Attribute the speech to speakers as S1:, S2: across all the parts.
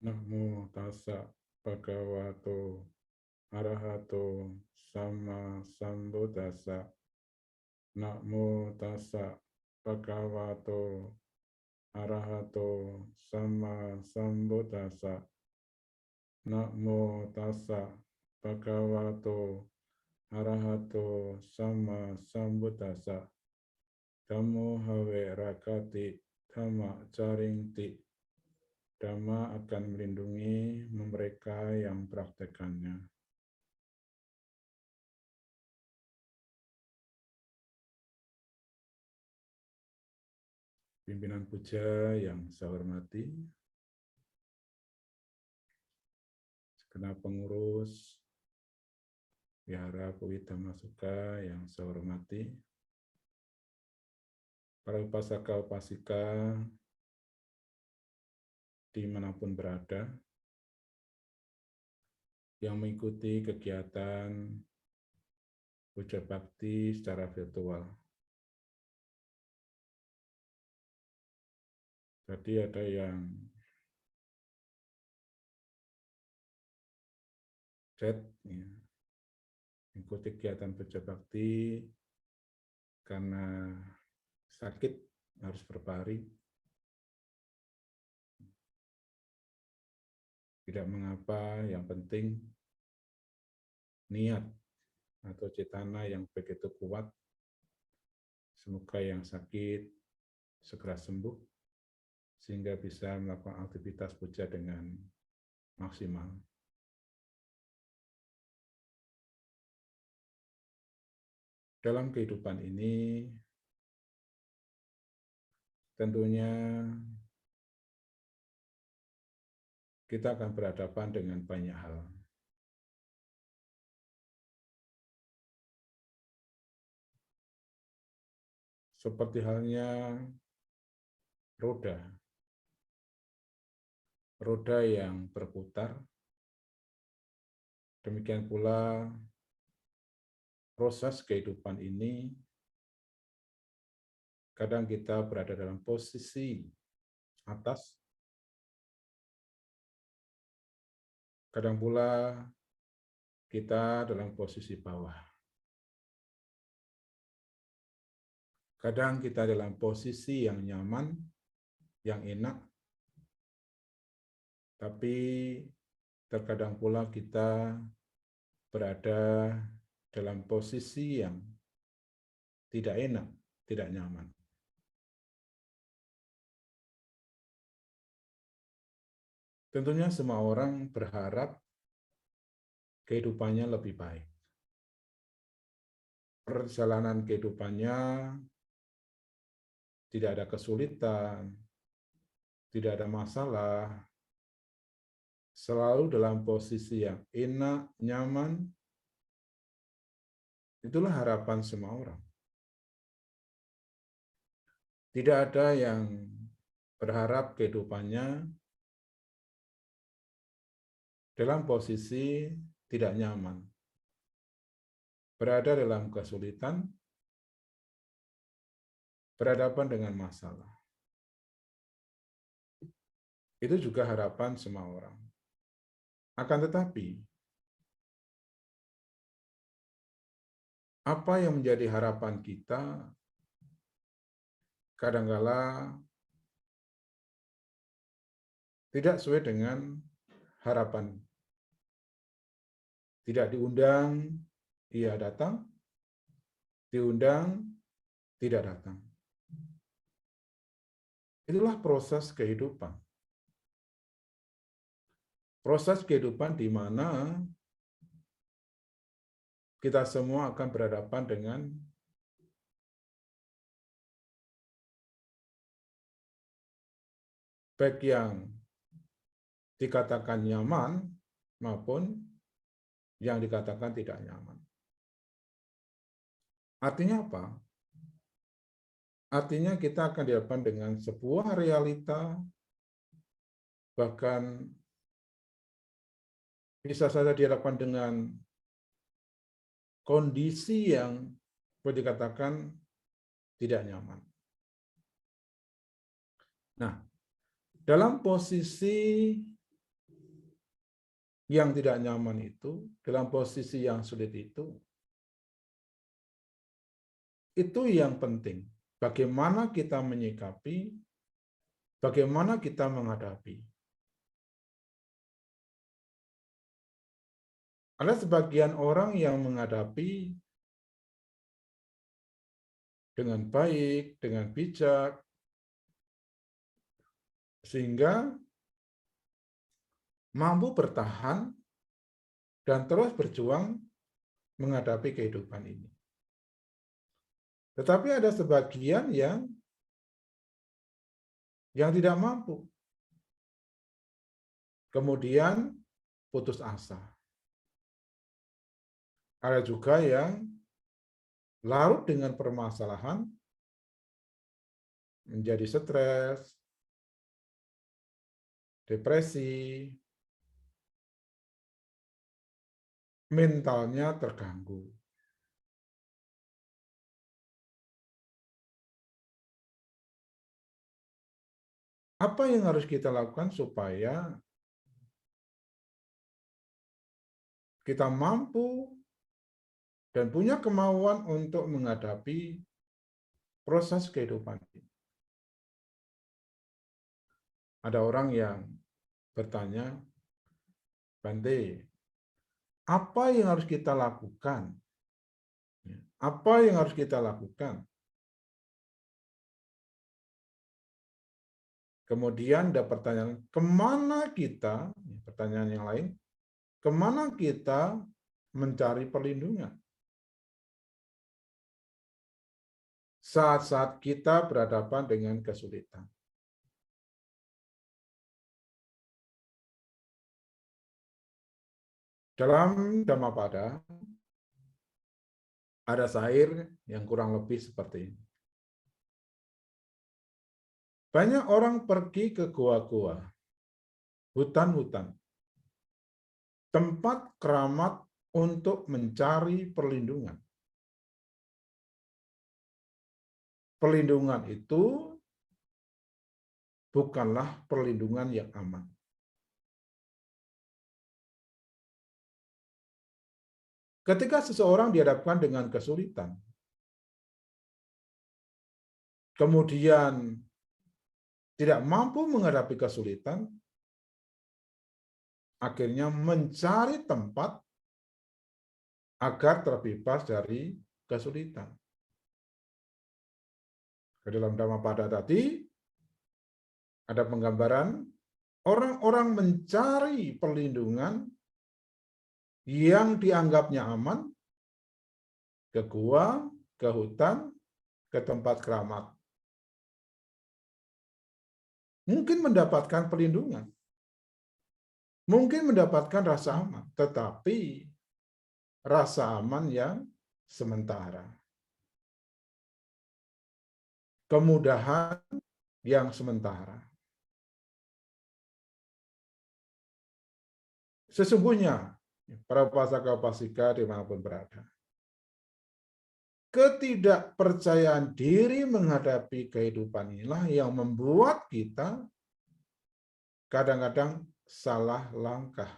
S1: Namo tassa bhagavato arahato sama sambuddhassa. Namo tassa bhagavato arahato sama sambuddhassa. Namo tassa bhagavato arahato sama sambuddhassa. Dhammo hawe rakati dhamma caringti. Dhamma akan melindungi mereka yang praktekannya. Pimpinan puja yang saya hormati, segenap pengurus Wihara Pewi Dhammasuka yang saya hormati, para upasaka-upasika dimanapun berada, yang mengikuti kegiatan puja bakti secara virtual. Tadi ada yang chat, ya, mengikuti kegiatan puja bakti karena sakit harus berbaring. Tidak mengapa, yang penting niat atau cetana yang begitu kuat. Semoga yang sakit segera sembuh sehingga bisa melakukan aktivitas puja dengan maksimal. Dalam kehidupan ini tentunya kita akan berhadapan dengan banyak hal. Seperti halnya roda yang berputar, demikian pula proses kehidupan ini, kadang kita berada dalam posisi atas, kadang pula kita dalam posisi bawah. Kadang kita dalam posisi yang nyaman, yang enak, tapi terkadang pula kita berada dalam posisi yang tidak enak, tidak nyaman. Tentunya semua orang berharap kehidupannya lebih baik. Perjalanan kehidupannya tidak ada kesulitan, tidak ada masalah, selalu dalam posisi yang enak, nyaman. Itulah harapan semua orang. Tidak ada yang berharap kehidupannya dalam posisi tidak nyaman, berada dalam kesulitan, berhadapan dengan masalah. Itu juga harapan semua orang. Akan tetapi, apa yang menjadi harapan kita kadangkala tidak sesuai dengan harapan. Tidak diundang, ia datang. Diundang, tidak datang. Itulah proses kehidupan. Proses kehidupan di mana kita semua akan berhadapan dengan baik yang dikatakan nyaman maupun yang dikatakan tidak nyaman. Artinya apa? Artinya kita akan dihadapkan dengan sebuah realita, bahkan bisa saja dihadapkan dengan kondisi yang boleh dikatakan tidak nyaman. Nah, dalam posisi yang tidak nyaman itu, dalam posisi yang sulit itu yang penting. Bagaimana kita menyikapi, bagaimana kita menghadapi. Ada sebagian orang yang menghadapi dengan baik, dengan bijak, sehingga mampu bertahan dan terus berjuang menghadapi kehidupan ini. Tetapi ada sebagian yang tidak mampu. Kemudian putus asa. Ada juga yang larut dengan permasalahan, menjadi stres, depresi, mentalnya terganggu. Apa yang harus kita lakukan supaya kita mampu dan punya kemauan untuk menghadapi proses kehidupan ini? Ada orang yang bertanya, Bante, apa yang harus kita lakukan? Apa yang harus kita lakukan? Kemudian ada pertanyaan, kemana kita, pertanyaan yang lain, kemana kita mencari perlindungan? Saat-saat kita berhadapan dengan kesulitan. Dalam Dhammapada, ada syair yang kurang lebih seperti ini. Banyak orang pergi ke goa-goa, hutan-hutan, tempat keramat untuk mencari perlindungan. Perlindungan itu bukanlah perlindungan yang aman. Ketika seseorang dihadapkan dengan kesulitan, kemudian tidak mampu menghadapi kesulitan, akhirnya mencari tempat agar terbebas dari kesulitan. Ke dalam Dhammapada tadi ada penggambaran orang-orang mencari perlindungan yang dianggapnya aman ke gua, ke hutan, ke tempat keramat. Mungkin mendapatkan perlindungan, mungkin mendapatkan rasa aman, tetapi rasa aman yang sementara. Kemudahan yang sementara. Sesungguhnya, para upasaka-upasika dimanapun berada, ketidakpercayaan diri menghadapi kehidupan inilah yang membuat kita kadang-kadang salah langkah,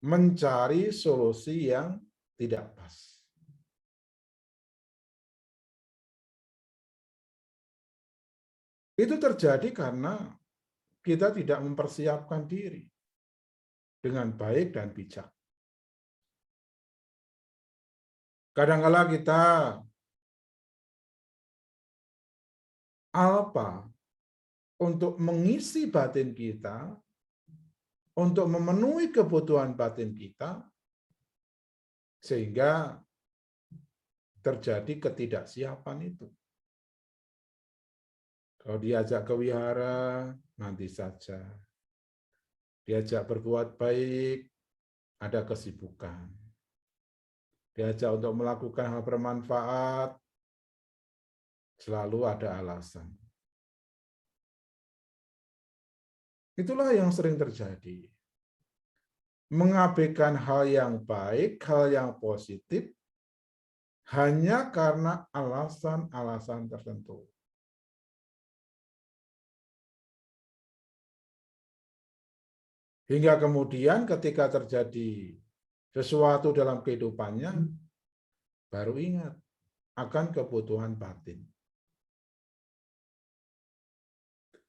S1: mencari solusi yang tidak pas. Itu terjadi karena kita tidak mempersiapkan diri dengan baik dan bijak. Kadang-kala kita alpa untuk mengisi batin kita, untuk memenuhi kebutuhan batin kita, sehingga terjadi ketidaksiapan itu. Kalau diajak ke wihara, nanti saja. Diajak berbuat baik, ada kesibukan. Diajak untuk melakukan hal bermanfaat, selalu ada alasan. Itulah yang sering terjadi. Mengabaikan hal yang baik, hal yang positif, hanya karena alasan-alasan tertentu. Hingga kemudian ketika terjadi sesuatu dalam kehidupannya, baru ingat akan kebutuhan batin.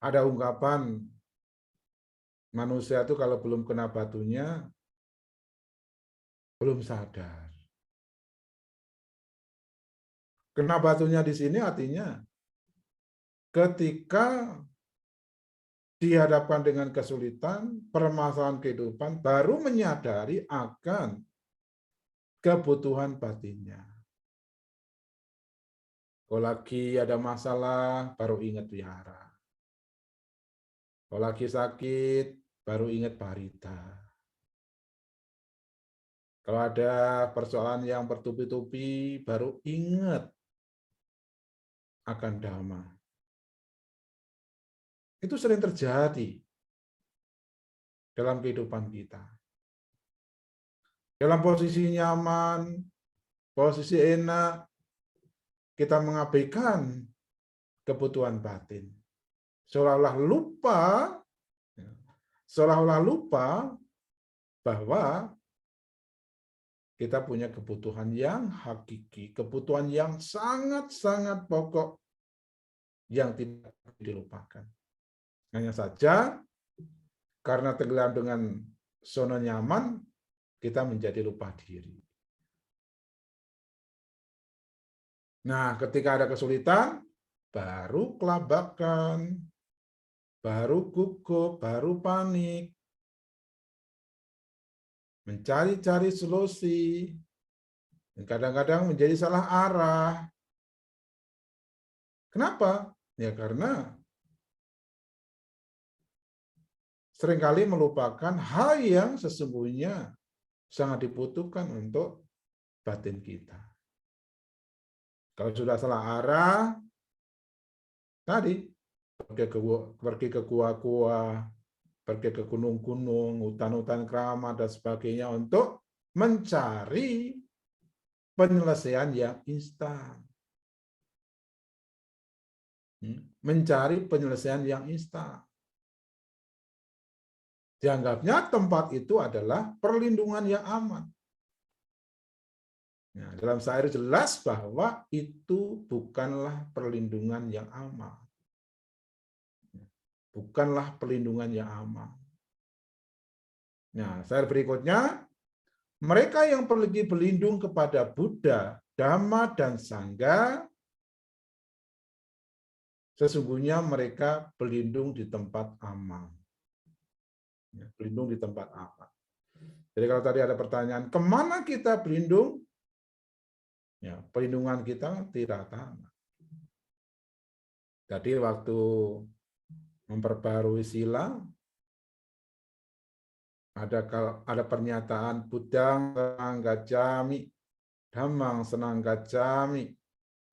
S1: Ada ungkapan, manusia itu kalau belum kena batunya, belum sadar. Kena batunya di sini artinya ketika dihadapkan dengan kesulitan, permasalahan kehidupan, baru menyadari akan kebutuhan batinnya. Kalau lagi ada masalah, baru ingat wihara. Kalau lagi sakit, baru ingat parita. Kalau ada persoalan yang bertubi-tubi, baru ingat akan dhamma. Itu sering terjadi dalam kehidupan kita. Dalam posisi nyaman, posisi enak, kita mengabaikan kebutuhan batin. Seolah-olah lupa bahwa kita punya kebutuhan yang hakiki, kebutuhan yang sangat-sangat pokok yang tidak dilupakan. Hanya saja karena tenggelam dengan zona nyaman, kita menjadi lupa diri. Nah, ketika ada kesulitan, baru kelabakan, baru gugup, baru panik, mencari-cari solusi, kadang-kadang menjadi salah arah. Kenapa? Ya karena seringkali melupakan hal yang sesungguhnya sangat dibutuhkan untuk batin kita. Kalau sudah salah arah, tadi pergi ke gua-gua, pergi ke gunung-gunung, hutan-hutan keramat, dan sebagainya untuk mencari penyelesaian yang instan. Mencari penyelesaian yang instan. Dianggapnya tempat itu adalah perlindungan yang aman. Nah, dalam syair jelas bahwa itu bukanlah perlindungan yang aman. Bukanlah perlindungan yang aman. Nah, syair berikutnya, mereka yang pergi berlindung kepada Buddha, Dhamma, dan Sangha, sesungguhnya mereka berlindung di tempat aman. Berlindung di tempat aman. Jadi kalau tadi ada pertanyaan, kemana kita berlindung? Ya, perlindungan kita tiratana. Jadi waktu memperbarui sila, ada pernyataan Buddhang senang gacami, Dhammang senang gacami,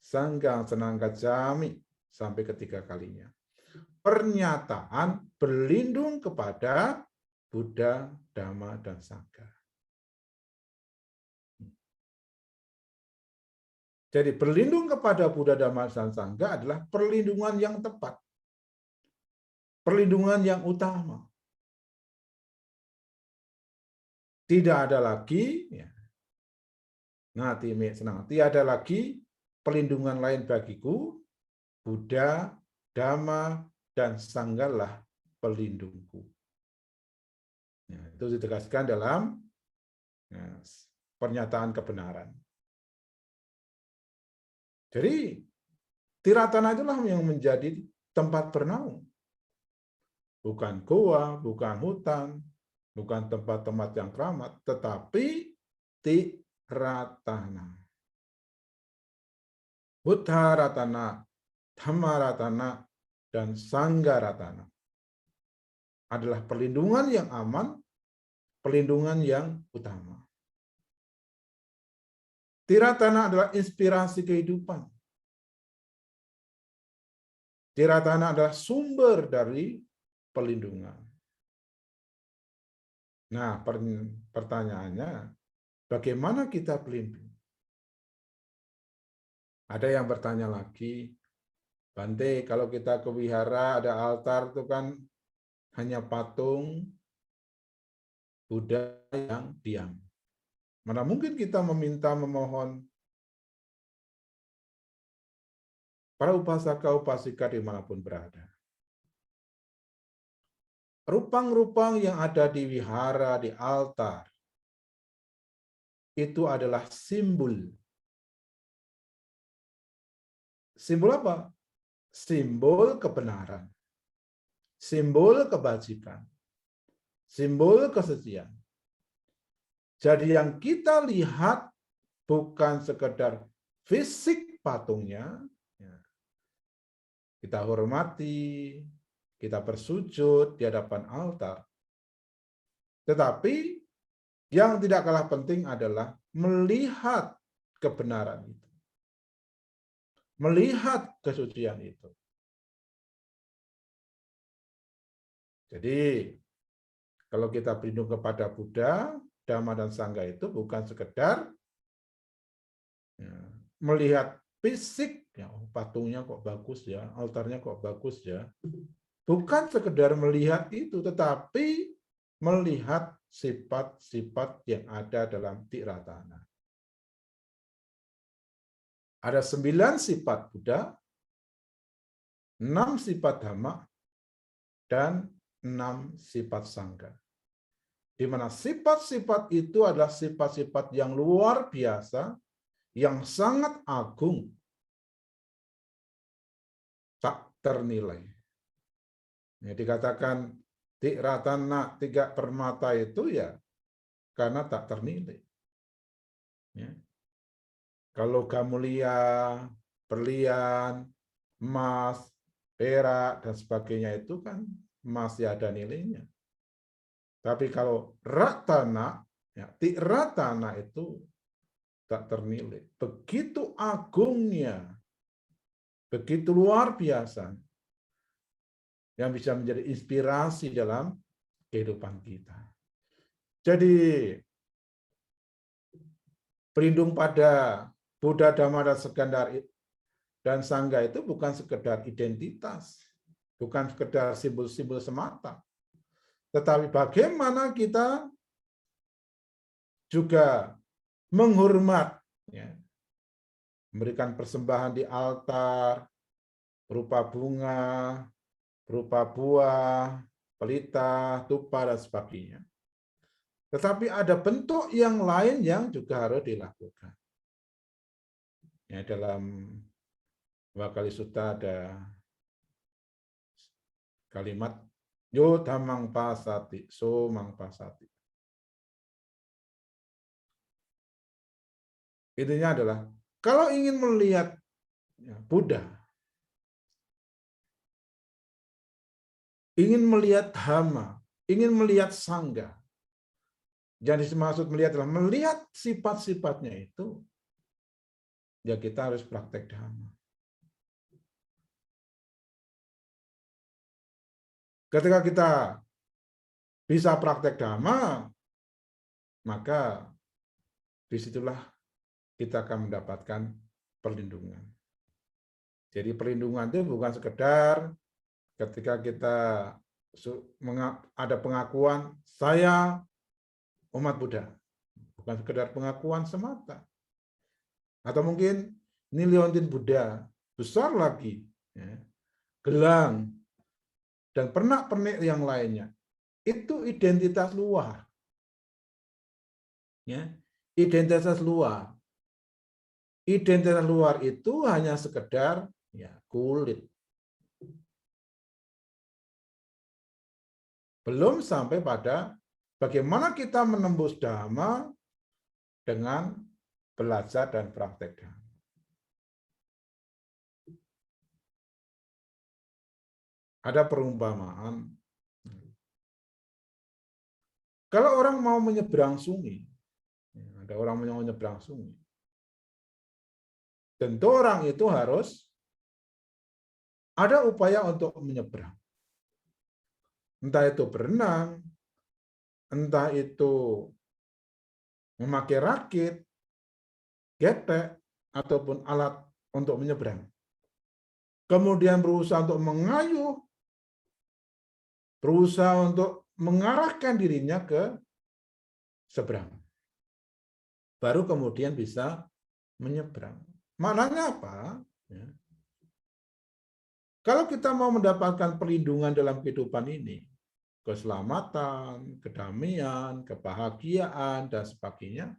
S1: Sanggang senang gacami, sampai ketiga kalinya. Pernyataan berlindung kepada Buddha, Dhamma, dan Sangha. Jadi berlindung kepada Buddha, Dhamma, dan Sangha adalah perlindungan yang tepat. Perlindungan yang utama. Tidak ada lagi, tiada lagi perlindungan lain bagiku, Buddha, Dhamma, dan Sanggalah pelindungku. Itu ditegaskan dalam pernyataan kebenaran. Jadi tiratana itulah yang menjadi tempat bernaung. Bukan goa, bukan hutan, bukan tempat-tempat yang keramat, tetapi tiratana. Buddha ratana, Dhamma ratana, dan Sangha ratana adalah perlindungan yang aman, perlindungan yang utama. Tiratana adalah inspirasi kehidupan. Tiratana adalah sumber dari perlindungan. Nah, pertanyaannya, bagaimana kita berlindung? Ada yang bertanya lagi, Bante, kalau kita ke wihara ada altar itu kan hanya patung, Buddha yang diam. Mana mungkin kita meminta, memohon para upasaka-upasika dimanapun berada. Rupang-rupang yang ada di wihara, di altar, itu adalah simbol. Simbol apa? Simbol kebenaran. Simbol kebajikan. Simbol kesucian. Jadi yang kita lihat bukan sekedar fisik patungnya, kita hormati, kita bersujud di hadapan altar. Tetapi yang tidak kalah penting adalah melihat kebenaran itu. Melihat kesucian itu. Jadi, kalau kita berlindung kepada Buddha, Dhamma, dan Sangha itu bukan sekedar melihat fisik, ya, patungnya kok bagus ya, altarnya kok bagus ya. Bukan sekedar melihat itu, tetapi melihat sifat-sifat yang ada dalam Tiratana. Ada 9 sifat Buddha, 6 sifat Dhamma, dan 6 sifat Sangha. Di mana sifat-sifat itu adalah sifat-sifat yang luar biasa, yang sangat agung, tak ternilai. Ya, dikatakan Tiratana, 3 permata itu ya karena tak ternilai. Ya. Kalau gamulia, berlian, emas, perak, dan sebagainya itu kan masih ada nilainya. Tapi kalau ratana, ya, Tiratana itu tak ternilai. Begitu agungnya, begitu luar biasa, yang bisa menjadi inspirasi dalam kehidupan kita. Jadi, berlindung pada Buddha, Dhamma, dan Sangha itu bukan sekedar identitas, bukan sekedar simbol-simbol semata, tetapi bagaimana kita juga menghormat, ya, memberikan persembahan di altar, berupa bunga, berupa buah, pelita, tupa, dan sebagainya. Tetapi ada bentuk yang lain yang juga harus dilakukan. Ya, dalam Wakali Sutta ada kalimat yo dhammang pasati, so mang pasati. Intinya adalah kalau ingin melihat Buddha, ingin melihat Dhamma, ingin melihat Sangha, jadi maksud melihat adalah melihat sifat-sifatnya itu, ya kita harus praktek Dhamma. Ketika kita bisa praktek Dhamma, maka disitulah kita akan mendapatkan perlindungan. Jadi perlindungan itu bukan sekedar ketika kita ada pengakuan, saya umat Buddha. Bukan sekedar pengakuan semata. Atau mungkin ini liontin Buddha, besar lagi, ya, gelang, dan pernak-pernik yang lainnya. Itu identitas luar. Ya, identitas luar. Identitas luar itu hanya sekedar ya, kulit. Belum sampai pada bagaimana kita menembus Dhamma dengan belajar dan praktek Dhamma. Ada perumpamaan. Kalau orang mau menyeberang sungai, ada orang mau menyeberang sungai, tentu orang itu harus ada upaya untuk menyeberang. Entah itu berenang, entah itu memakai rakit, getek, ataupun alat untuk menyeberang. Kemudian berusaha untuk mengayuh, berusaha untuk mengarahkan dirinya ke seberang. Baru kemudian bisa menyeberang. Maknanya apa? Ya. Kalau kita mau mendapatkan perlindungan dalam kehidupan ini, keselamatan, kedamaian, kebahagiaan, dan sebagainya,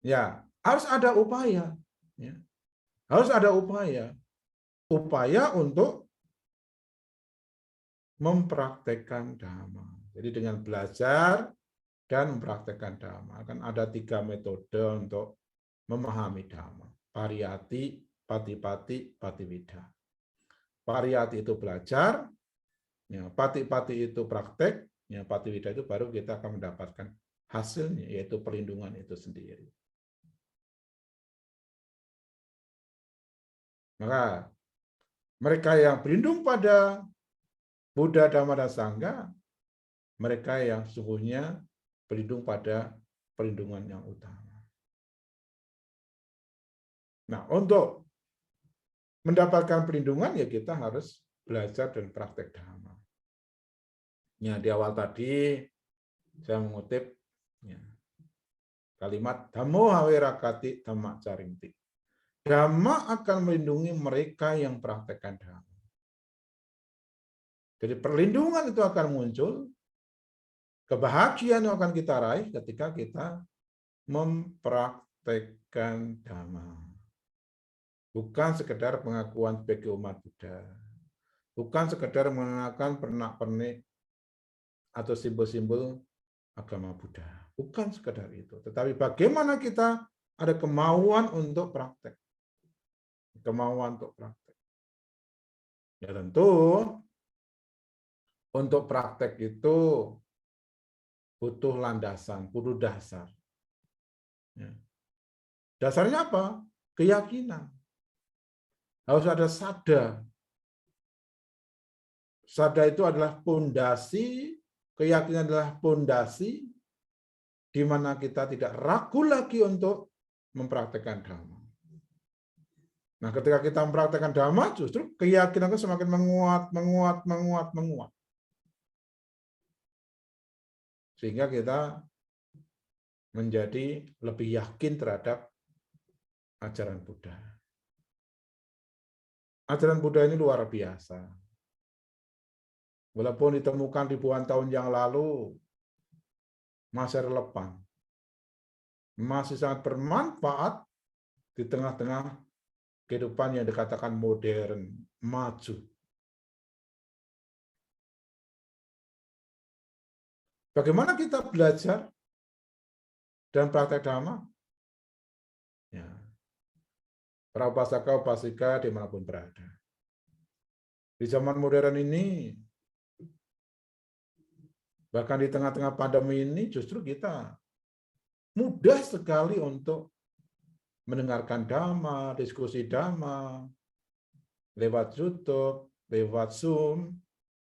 S1: ya harus ada upaya. Ya. Harus ada upaya. Upaya untuk mempraktekkan Dhamma. Jadi dengan belajar dan mempraktekkan Dhamma. Kan ada 3 metode untuk memahami Dhamma. Pariyati, Patipati, Patiwidha. Pariyati itu belajar, ya, Patipati itu praktek, ya, Patiwidha itu baru kita akan mendapatkan hasilnya, yaitu perlindungan itu sendiri. Maka mereka yang berlindung pada Buddha, Dhamma, dan Sangha, mereka yang sesungguhnya berlindung pada perlindungan yang utama. Nah, untuk mendapatkan perlindungan, ya kita harus belajar dan praktek Dhamma. Ya, di awal tadi saya mengutip ya, kalimat Dhammo hawirakati dhamma carinti. Dhamma akan melindungi mereka yang praktekkan Dhamma. Jadi perlindungan itu akan muncul, kebahagiaan yang akan kita raih ketika kita mempraktekkan Dhamma. Bukan sekedar pengakuan sebagai umat Buddha. Bukan sekedar mengenakan pernak-pernik atau simbol-simbol agama Buddha. Bukan sekedar itu. Tetapi bagaimana kita ada kemauan untuk praktek. Kemauan untuk praktek. Ya tentu, untuk praktek itu butuh landasan, butuh dasar. Ya. Dasarnya apa? Keyakinan. Harus ada sada. Sada itu adalah pondasi, keyakinan adalah pondasi di mana kita tidak ragu lagi untuk mempraktekkan Dhamma. Nah, ketika kita mempraktekkan Dhamma, justru keyakinan itu semakin menguat. Sehingga kita menjadi lebih yakin terhadap ajaran Buddha. Ajaran Buddha ini luar biasa. Walaupun ditemukan ribuan tahun yang lalu, masih relevan. Masih sangat bermanfaat di tengah-tengah kehidupan yang dikatakan modern, maju. Bagaimana kita belajar dan praktek Dhamma? Ya. Para upasaka, upasika dimanapun berada. Di zaman modern ini, bahkan di tengah-tengah pandemi ini, justru kita mudah sekali untuk mendengarkan Dhamma, diskusi Dhamma, lewat YouTube, lewat Zoom,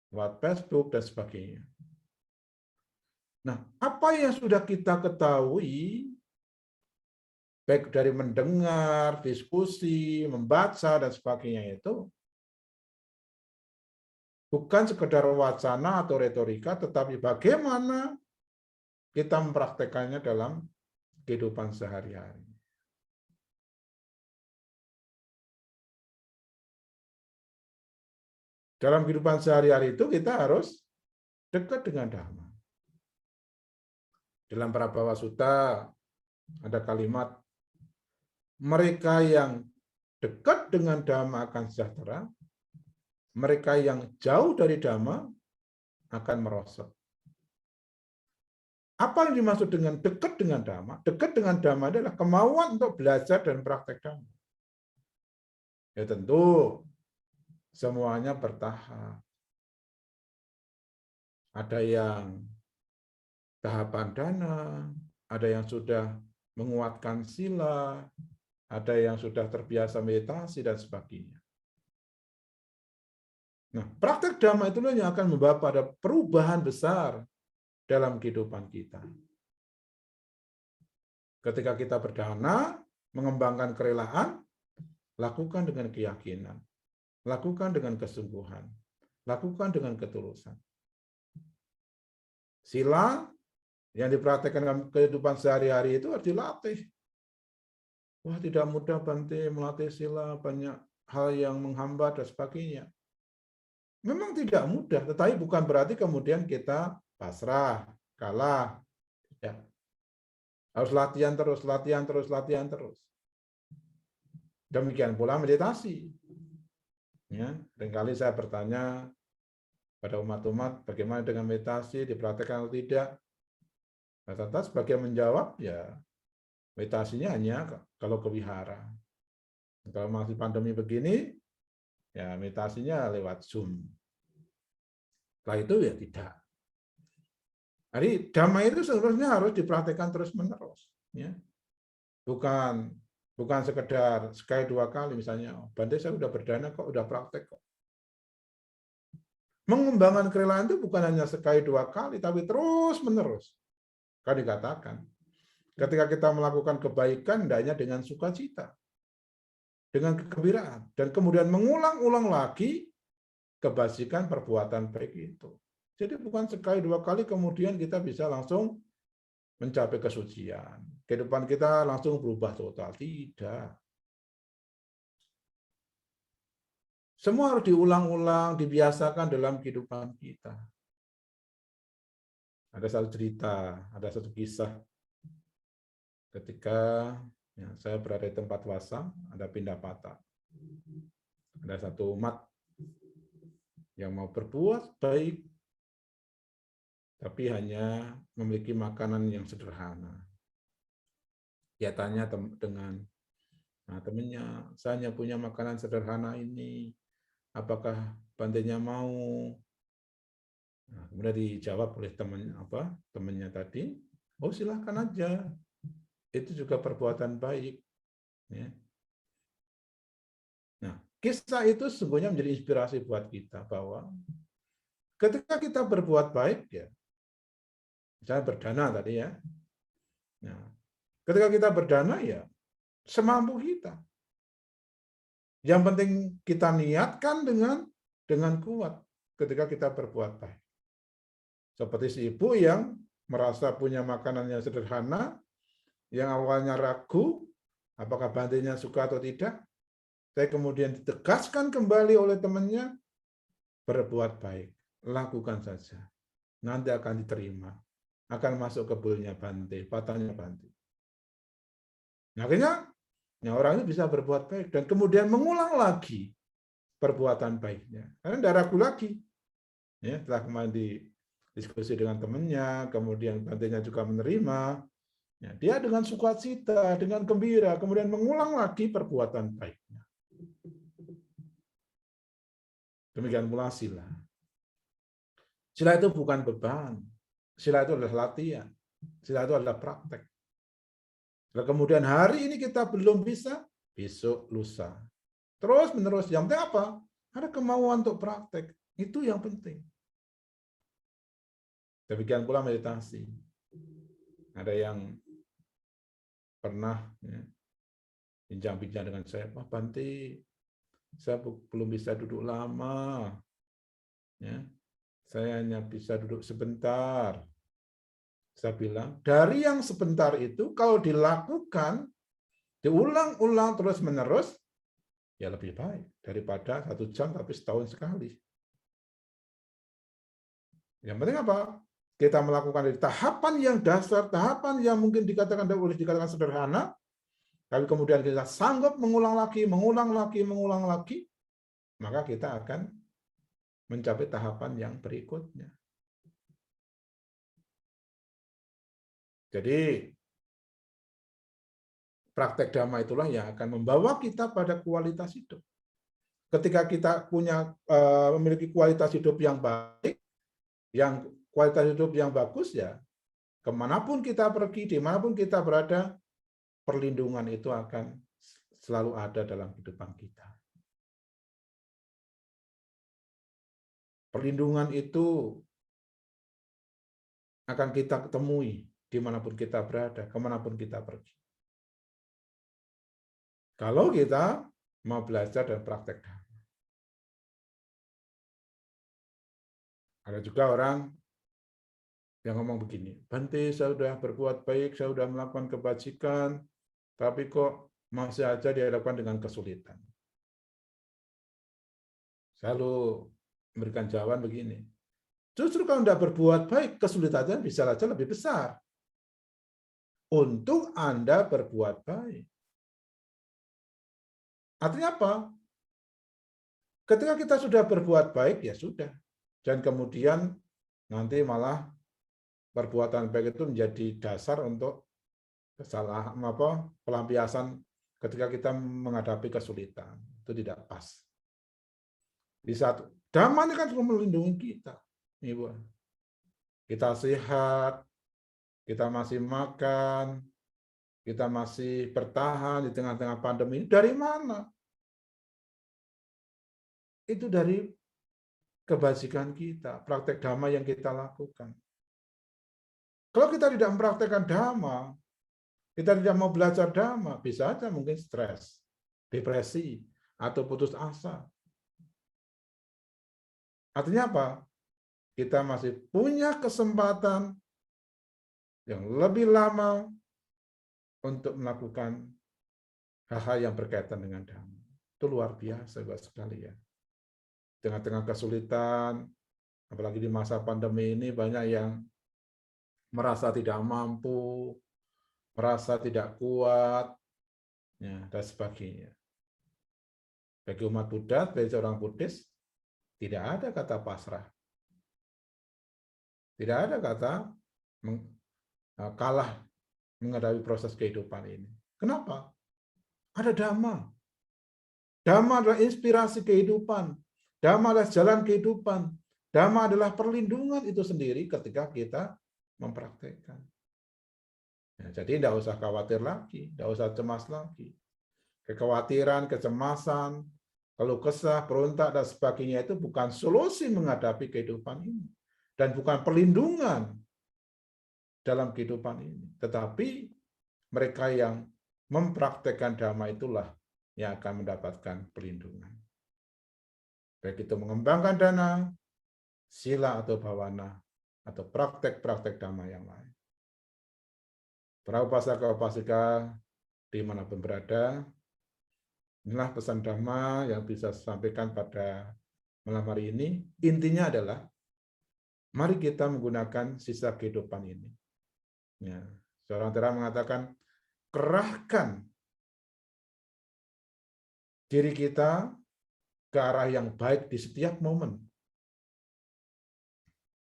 S1: lewat Facebook, dan sebagainya. Nah, apa yang sudah kita ketahui, baik dari mendengar, diskusi, membaca, dan sebagainya itu, bukan sekedar wacana atau retorika, tetapi bagaimana kita mempraktekannya dalam kehidupan sehari-hari. Dalam kehidupan sehari-hari itu kita harus dekat dengan Dhamma. Dalam Prabhava Sutta ada kalimat, mereka yang dekat dengan Dhamma akan sejahtera, mereka yang jauh dari Dhamma akan merosot. Apa yang dimaksud dengan dekat dengan Dhamma? Dekat dengan Dhamma adalah kemauan untuk belajar dan praktek Dhamma. Ya tentu semuanya bertahap. Ada yang tahapan dana, ada yang sudah menguatkan sila, ada yang sudah terbiasa meditasi, dan sebagainya. Nah, praktek Dhamma itulah yang akan membawa pada perubahan besar dalam kehidupan kita. Ketika kita berdana, mengembangkan kerelaan, lakukan dengan keyakinan, lakukan dengan kesungguhan, lakukan dengan ketulusan. Sila, yang dipraktekkan dalam kehidupan sehari-hari itu harus dilatih. Wah, tidak mudah Bante melatih sila, banyak hal yang menghambat dan sebagainya. Memang tidak mudah, tetapi bukan berarti kemudian kita pasrah, kalah. Ya. Harus latihan terus, latihan terus, latihan terus. Demikian pula meditasi. Ya, seringkali saya bertanya pada umat-umat, bagaimana dengan meditasi, dipraktekkan atau tidak? Rata-rata sebagai menjawab, ya meditasinya hanya kalau ke wihara. Kalau masih pandemi begini, ya meditasinya lewat Zoom. Setelah itu ya tidak. Jadi damai itu sebenarnya harus dipraktekkan terus-menerus. Ya. Bukan sekedar sekali dua kali misalnya, Bante saya udah berdana kok, udah praktek kok. Mengembangkan kerelaan itu bukan hanya sekali dua kali, tapi terus-menerus. Kan dikatakan, ketika kita melakukan kebaikan, hendaknya dengan sukacita, dengan kegembiraan, dan kemudian mengulang-ulang lagi kebajikan perbuatan baik itu. Jadi bukan sekali dua kali kemudian kita bisa langsung mencapai kesucian. Kehidupan kita langsung berubah total. Tidak. Semua harus diulang-ulang, dibiasakan dalam kehidupan kita. Ada satu cerita, ada satu kisah. Ketika ya, saya berada di tempat wasa, ada pindah patah. Ada satu umat yang mau berbuat baik, tapi hanya memiliki makanan yang sederhana. Dia tanya dengan temannya, saya hanya punya makanan sederhana ini, apakah Bantenya mau? Nah, kemudian dijawab oleh temannya tadi, oh silahkan aja, itu juga perbuatan baik. Ya. Nah, kisah itu sesungguhnya menjadi inspirasi buat kita bahwa ketika kita berbuat baik, ya, misalnya berdana tadi ya, nah, ketika kita berdana ya semampu kita. Yang penting kita niatkan dengan kuat ketika kita berbuat baik. Seperti si ibu yang merasa punya makanan yang sederhana, yang awalnya ragu, apakah Bantenya suka atau tidak, saya kemudian ditegaskan kembali oleh temannya, berbuat baik, lakukan saja. Nanti akan diterima, akan masuk ke bulnya Bante, patahnya Bante. Nah, akhirnya orang itu bisa berbuat baik dan kemudian mengulang lagi perbuatan baiknya. Karena tidak ragu lagi. Ya, setelah kemarin diskusi dengan temannya, kemudian Bantenya juga menerima, ya, dia dengan sukacita, dengan gembira, kemudian mengulang lagi perbuatan baiknya. Demikian pula sila. Sila itu bukan beban. Sila itu adalah latihan. Sila itu adalah praktek. Kalau kemudian hari ini kita belum bisa, besok, lusa. Terus menerus. Yang penting apa? Ada kemauan untuk praktek. Itu yang penting. Demikian pula meditasi. Ada yang pernah ya, bincang-bincang dengan saya, Pak Bante, saya belum bisa duduk lama. Ya, saya hanya bisa duduk sebentar. Saya bilang, dari yang sebentar itu, kalau dilakukan, diulang-ulang terus-menerus, ya lebih baik daripada 1 jam tapi setahun sekali. Yang penting apa? Kita melakukan dari tahapan yang dasar, tahapan yang mungkin dikatakan sederhana, tapi kemudian kita sanggup mengulang lagi, maka kita akan mencapai tahapan yang berikutnya. Jadi, praktek dhamma itulah yang akan membawa kita pada kualitas hidup. Ketika kita memiliki kualitas hidup yang baik, yang kualitas hidup yang bagus, ya kemanapun kita pergi, dimanapun kita berada, perlindungan itu akan selalu ada dalam kehidupan kita. Perlindungan itu akan kita temui dimanapun kita berada, kemanapun kita pergi. Kalau kita mau belajar dan praktek dhamma. Ada juga orang yang ngomong begini, Bante, saya sudah berbuat baik, saya sudah melakukan kebajikan, tapi kok masih aja dihadapkan dengan kesulitan. Saya lalu memberikan jawaban begini, justru kalau Anda berbuat baik, kesulitannya bisa saja lebih besar. Untuk Anda berbuat baik. Artinya apa? Ketika kita sudah berbuat baik, ya sudah. Dan kemudian nanti malah perbuatan baik itu menjadi dasar untuk pelampiasan ketika kita menghadapi kesulitan. Itu tidak pas. Di saat damai kan melindungi kita. Ibu. Kita sehat, kita masih makan, kita masih bertahan di tengah-tengah pandemi. Dari mana? Itu dari kebajikan kita, praktek dhamma yang kita lakukan. Kalau kita tidak mempraktekkan dhamma, kita tidak mau belajar dhamma, bisa aja mungkin stres, depresi, atau putus asa. Artinya apa? Kita masih punya kesempatan yang lebih lama untuk melakukan hal-hal yang berkaitan dengan dhamma. Itu luar biasa buat sekali ya. Tengah-tengah kesulitan, apalagi di masa pandemi ini banyak yang merasa tidak mampu, merasa tidak kuat, ya, dan sebagainya. Bagi umat Buddha, bagi seorang Buddhis, tidak ada kata pasrah. Tidak ada kata kalah menghadapi proses kehidupan ini. Kenapa? Ada Dhamma. Dhamma adalah inspirasi kehidupan. Dhamma adalah jalan kehidupan. Dhamma adalah perlindungan itu sendiri ketika kita mempraktekkan. Ya, jadi tidak usah khawatir lagi, tidak usah cemas lagi. Kekhawatiran, kecemasan, keluh kesah, berontak, dan sebagainya itu bukan solusi menghadapi kehidupan ini. Dan bukan perlindungan dalam kehidupan ini. Tetapi mereka yang mempraktekkan dhamma itulah yang akan mendapatkan perlindungan. Baik itu mengembangkan dana, sila atau bhavana, atau praktek-praktek dhamma yang lain. Para upasaka-upasika dimanapun berada, inilah pesan dhamma yang bisa saya sampaikan pada malam hari ini. Intinya adalah, mari kita menggunakan sisa kehidupan ini. Ya, seorang Tera mengatakan, kerahkan diri kita ke arah yang baik di setiap momen,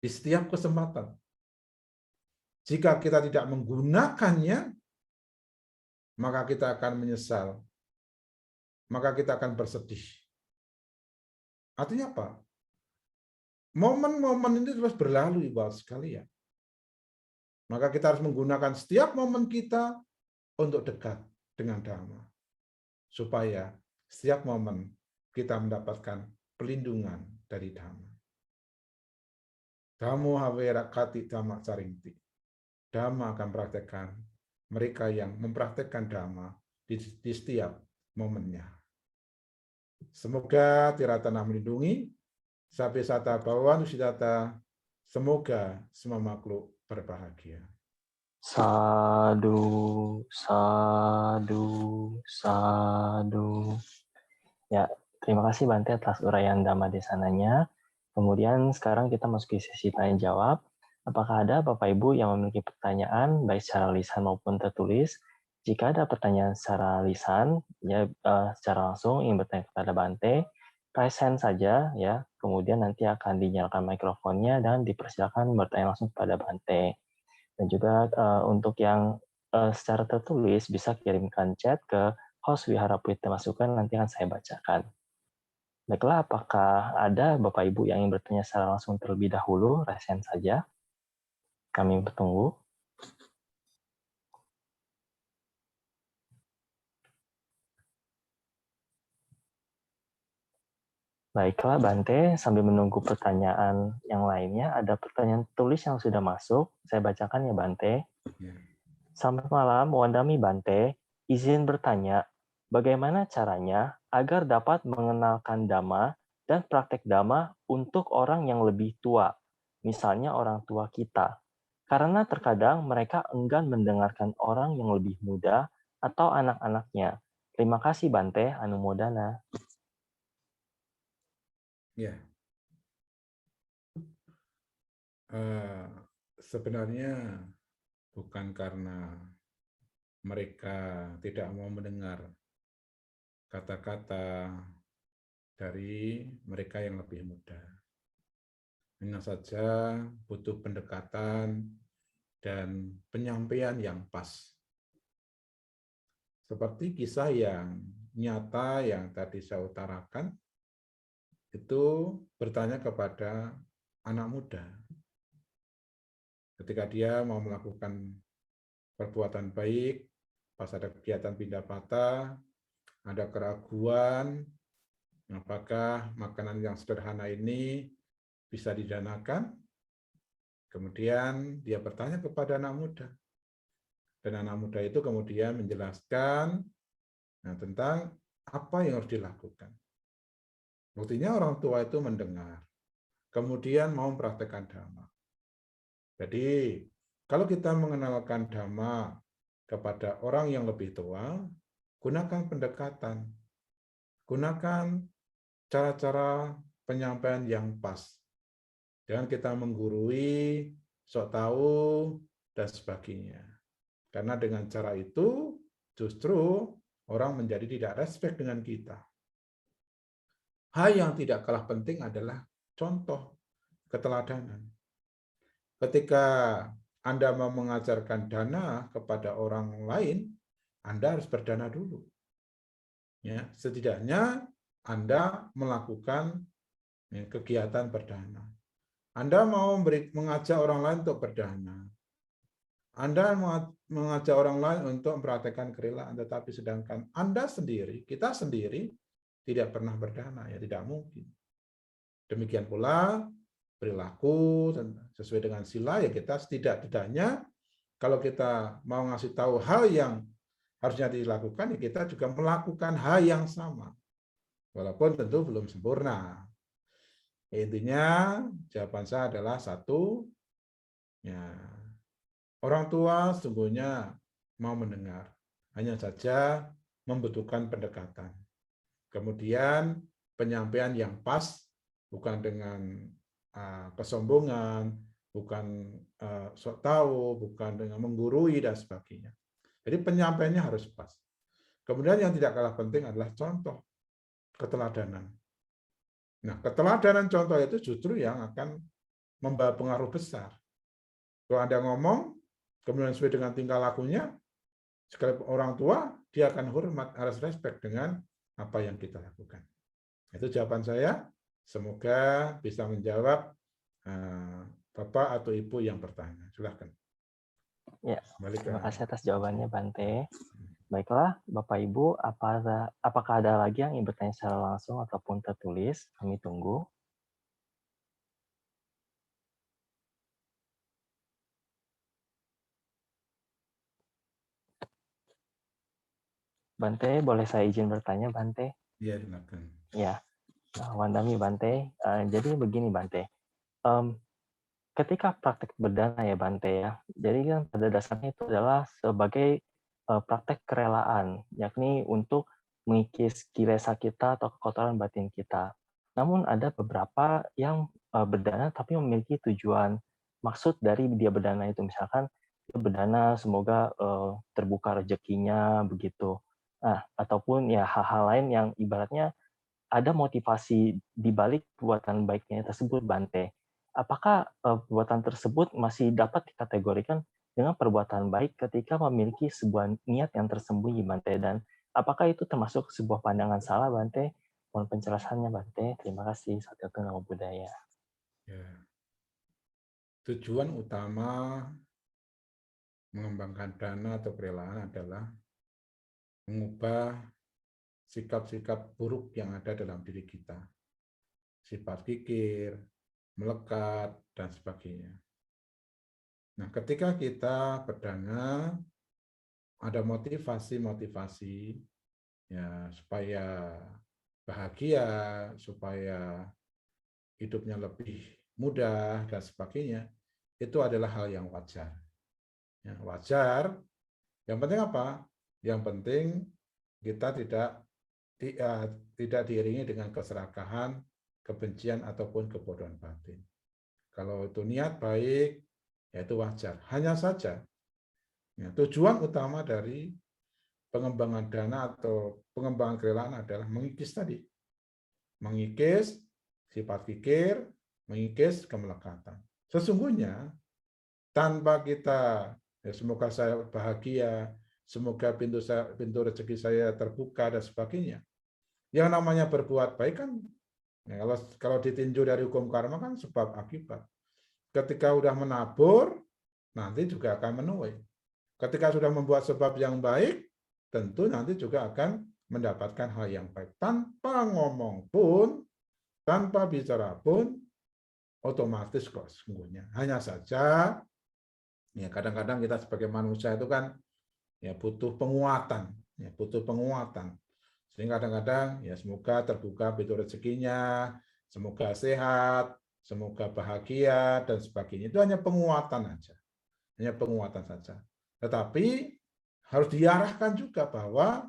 S1: di setiap kesempatan. Jika kita tidak menggunakannya, maka kita akan menyesal, maka kita akan bersedih. Artinya apa? Momen-momen ini terus berlalu, Ibu sekalian. Maka kita harus menggunakan setiap momen kita untuk dekat dengan Dhamma. Supaya setiap momen kita mendapatkan perlindungan dari Dhamma. Dhammo havera kati dhamma caringti. Dhamma akan praktekkan mereka yang mempraktekkan Dhamma di setiap momennya. Semoga Tiratana melindungi, Sabe Sata Bhawan Usidata, semoga semua makhluk berbahagia.
S2: Sadu, sadu, sadu. Ya, terima kasih Bante atas uraian Dhamma Desananya. Kemudian sekarang kita masuk ke sesi tanya jawab. Apakah ada Bapak Ibu yang memiliki pertanyaan baik secara lisan maupun tertulis? Jika ada pertanyaan secara lisan, ya secara langsung ingin bertanya kepada Bante, raise hand saja ya. Kemudian nanti akan dinyalakan mikrofonnya dan dipersilakan bertanya langsung kepada Bante. Dan juga untuk yang secara tertulis bisa kirimkan chat ke host Wihara Pwita Masukan, nanti akan saya bacakan. Baiklah, apakah ada Bapak Ibu yang ingin bertanya secara langsung terlebih dahulu? Raise hand saja. Kami bertunggu. Baiklah, Bante, sambil menunggu pertanyaan yang lainnya, ada pertanyaan tulis yang sudah masuk. Saya bacakan ya, Bante. Selamat malam, Wandami Bante. Izin bertanya, bagaimana caranya agar dapat mengenalkan Dhamma dan praktek Dhamma untuk orang yang lebih tua, misalnya orang tua kita? karena terkadang mereka enggan mendengarkan orang yang lebih muda atau anak-anaknya. Terima kasih Bante, Anumodana.
S1: Ya, sebenarnya bukan karena mereka tidak mau mendengar kata-kata dari mereka yang lebih muda. Hanya saja butuh pendekatan dan penyampaian yang pas. Seperti kisah yang nyata yang tadi saya utarakan, itu bertanya kepada anak muda. Ketika dia mau melakukan perbuatan baik, pas ada kegiatan pindah patah, ada keraguan, apakah makanan yang sederhana ini bisa didanakan? Kemudian dia bertanya kepada anak muda. Dan anak muda itu kemudian menjelaskan tentang apa yang harus dilakukan. Buktinya orang tua itu mendengar, kemudian mau mempraktekkan dhamma. Jadi, kalau kita mengenalkan dhamma kepada orang yang lebih tua, gunakan pendekatan, gunakan cara-cara penyampaian yang pas. Jangan kita menggurui, sok tahu, dan sebagainya. Karena dengan cara itu, justru orang menjadi tidak respect dengan kita. Hal yang tidak kalah penting adalah contoh, keteladanan. Ketika Anda mau mengajarkan dana kepada orang lain, Anda harus berdana dulu. Ya, setidaknya Anda melakukan kegiatan berdana. Anda mau mengajak orang lain untuk berdana. Anda mengajak orang lain untuk mempraktekkan kerelaan, tetapi sedangkan Anda sendiri, kita sendiri, tidak pernah berdana, ya tidak mungkin. Demikian pula perilaku sesuai dengan sila, ya kita setidak-tidaknya kalau kita mau ngasih tahu hal yang harusnya dilakukan, ya kita juga melakukan hal yang sama. Walaupun tentu belum sempurna. Intinya jawaban saya adalah satu, ya, orang tua sesungguhnya mau mendengar, hanya saja membutuhkan pendekatan. Kemudian penyampaian yang pas, bukan dengan kesombongan, bukan sok tahu, bukan dengan menggurui dan sebagainya. Jadi penyampaiannya harus pas. Kemudian yang tidak kalah penting adalah contoh, keteladanan. Nah, keteladanan contoh itu justru yang akan membawa pengaruh besar. Kalau Anda ngomong, kemudian sesuai dengan tingkah lakunya, sekalipun orang tua, dia akan hormat, harus respect dengan apa yang kita lakukan. Itu jawaban saya. Semoga bisa menjawab Bapak atau Ibu yang bertanya. Silakan.
S2: Ya, terima kasih atas jawabannya, Bante. Baiklah, Bapak Ibu, apakah ada lagi yang ingin bertanya secara langsung ataupun tertulis? Kami tunggu. Bante, boleh saya izin bertanya, Bante?
S1: Iya, silakan.
S2: Ya, Wandami Bante. Jadi begini, Bante. Ketika praktek berdana ya, Bante ya. Jadi kan pada dasarnya itu adalah sebagai praktek kerelaan, yakni untuk mengikis kilesa kita atau kekotoran batin kita. Namun ada beberapa yang berdana tapi memiliki tujuan maksud dari dia berdana itu, misalkan dia berdana semoga terbuka rezekinya begitu. Nah, ataupun ya hal-hal lain yang ibaratnya ada motivasi di balik perbuatan baiknya tersebut, Bante. Apakah perbuatan tersebut masih dapat dikategorikan dengan perbuatan baik ketika memiliki sebuah niat yang tersembunyi, Bante? Dan apakah itu termasuk sebuah pandangan salah, Bante? Mohon penjelasannya, Bante. Terima kasih. Satyatu Namo Buddhaya.
S1: Ya. Tujuan utama mengembangkan dana atau kerelaan adalah mengubah sikap-sikap buruk yang ada dalam diri kita. Sifat kikir, melekat, dan sebagainya. Nah, ketika kita berdana, ada motivasi-motivasi ya supaya bahagia, supaya hidupnya lebih mudah dan sebagainya. itu adalah hal yang wajar. Ya, wajar. Yang penting apa? Yang penting kita tidak diiringi dengan keserakahan, kebencian ataupun kebodohan batin. Kalau itu niat baik, ya itu wajar. Hanya saja ya, tujuan utama dari pengembangan dana atau pengembangan kerelaan adalah mengikis tadi. Mengikis sifat fikir, mengikis kemelekatan. Sesungguhnya tanpa kita, ya semoga saya bahagia, semoga pintu rezeki saya terbuka dan sebagainya. Yang namanya berbuat baik kan, ya kalau ditinjau dari hukum karma kan sebab akibat. Ketika sudah menabur, nanti juga akan menuai. Ketika sudah membuat sebab yang baik, tentu nanti juga akan mendapatkan hal yang baik. Tanpa ngomong pun, tanpa bicara pun, otomatis kok sesungguhnya. Hanya saja, ya kadang-kadang kita sebagai manusia itu kan ya butuh penguatan, Sehingga kadang-kadang ya semoga terbuka pintu rezekinya, semoga sehat, semoga bahagia dan sebagainya. Itu hanya penguatan aja. Hanya penguatan saja. Tetapi harus diarahkan juga bahwa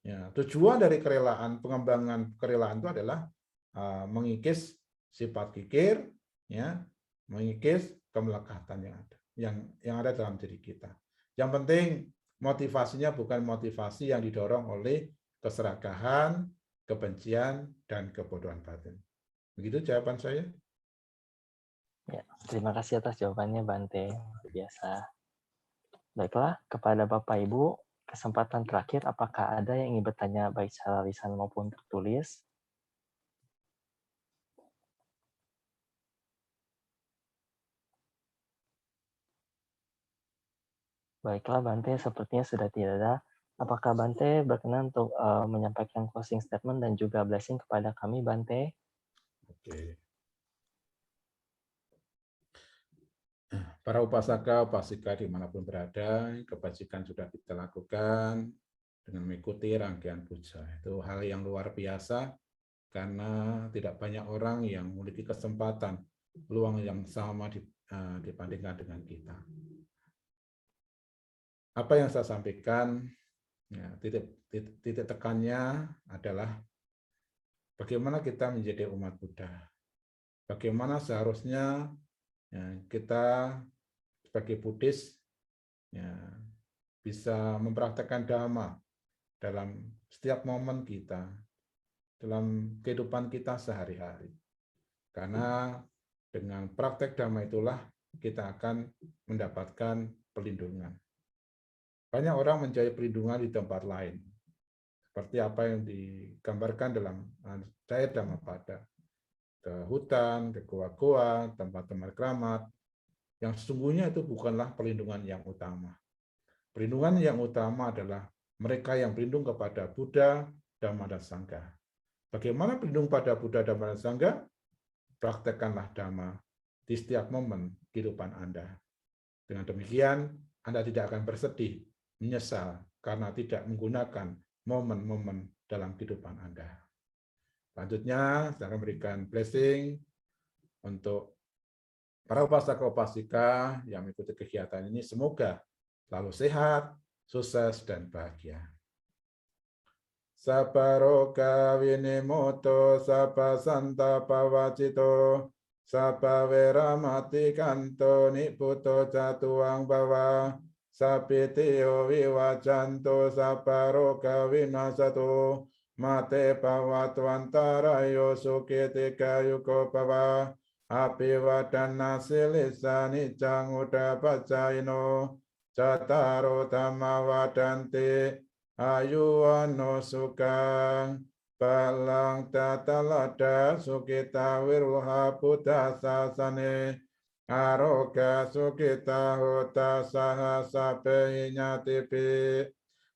S1: ya, tujuan dari kerelaan, pengembangan kerelaan itu adalah mengikis sifat kikir, ya, mengikis kemelekatan yang ada dalam diri kita. Yang penting motivasinya bukan motivasi yang didorong oleh keserakahan, kebencian, dan kebodohan batin. Begitu jawaban saya.
S2: Ya, terima kasih atas jawabannya, Bante. Luar biasa. Baiklah, kepada Bapak Ibu, kesempatan terakhir, apakah ada yang ingin bertanya baik secara lisan maupun tertulis? Baiklah, Bante, sepertinya sudah tidak ada. Apakah Bante berkenan untuk menyampaikan closing statement dan juga blessing kepada kami, Bante?
S1: Oke. Para upasaka, upasika dimanapun berada, kebajikan sudah kita lakukan dengan mengikuti rangkaian puja. Itu hal yang luar biasa karena tidak banyak orang yang memiliki kesempatan, peluang yang sama dibandingkan dengan kita. Apa yang saya sampaikan, ya, titik tekannya adalah bagaimana kita menjadi umat Buddha. Bagaimana seharusnya ya, kita sebagai Buddhis ya, bisa mempraktekkan Dhamma dalam setiap momen kita, dalam kehidupan kita sehari-hari. Karena dengan praktek Dhamma itulah kita akan mendapatkan perlindungan. Banyak orang mencari perlindungan di tempat lain, seperti apa yang digambarkan dalam Cair Dhammapada, ke hutan, ke goa-goa, tempat-tempat keramat, yang sesungguhnya itu bukanlah perlindungan yang utama. Perlindungan yang utama adalah mereka yang berlindung kepada Buddha, Dhamma, dan Sangha. Bagaimana berlindung pada Buddha, Dhamma, dan Sangha? Praktekkanlah Dhamma di setiap momen kehidupan Anda. Dengan demikian, Anda tidak akan bersedih, menyesal, karena tidak menggunakan momen-momen dalam kehidupan Anda. Selanjutnya, saya akan memberikan blessing untuk para upasaka-upasika yang mengikuti kegiatan ini. Semoga selalu sehat, sukses, dan bahagia. Saparoka vinimoto, sapa santa pawacito, sapa veramati kanto niputo catuang bawa, sapitio viwacanto, saparoka vinasato, mate pawatwantarayo sukitika yuko pawa, api wadana silisa nicang udapacaino, cataro tama wadanti, ayuwano sukang palang tatalada sukita wiruha buddha sasane aroga sukita hota sahasa pehinyatipi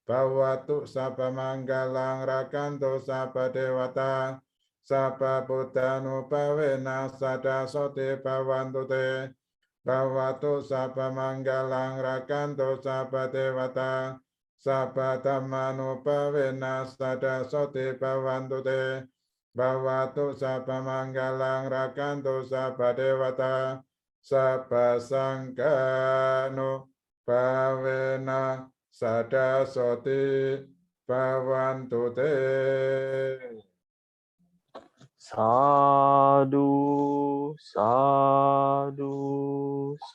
S1: bawatu sapa manggalang rakanto sapa dewata sapa buddhanu pawena sada sote bawantute bawatu sapa manggalang rakanto sapa dewata sapa dhammanu pawena sada sote bawantute bawatu sapa manggalang rakanto sapa dewata sabba sangkano bhavena sadasoti bhavantu te.
S2: Sadu, sadu,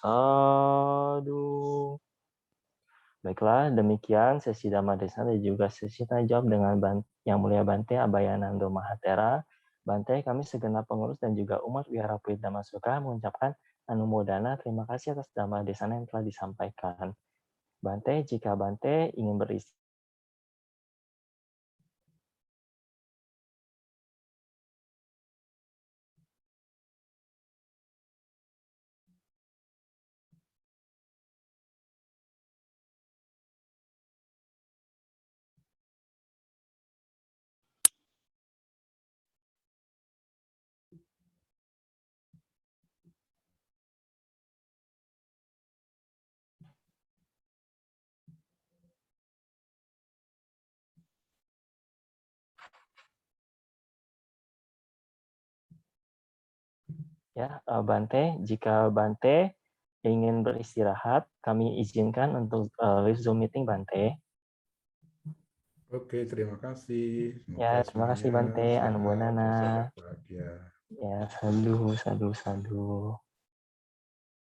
S2: sadu. Baiklah, demikian sesi Dhamma Desana dan juga sesi tanya jawab dengan Yang Mulia Bante Abhayanando Mahatera. Bante, kami segenap pengurus dan juga umat Wihara Puit Dhammasuka mengucapkan anumodana terima kasih atas Dhamma Desana yang telah disampaikan. Bante, jika Bante ingin beristirahat, ya, Bante, jika Bante ingin beristirahat, kami izinkan untuk live Zoom meeting Bante.
S1: Oke, terima kasih.
S2: Ya,
S1: Semoga
S2: terima kasih
S1: semuanya
S2: Bante,
S1: sehat dan
S2: Anumodana.
S1: sehat bahagia.
S2: Ya, sadu, sadu, sadu.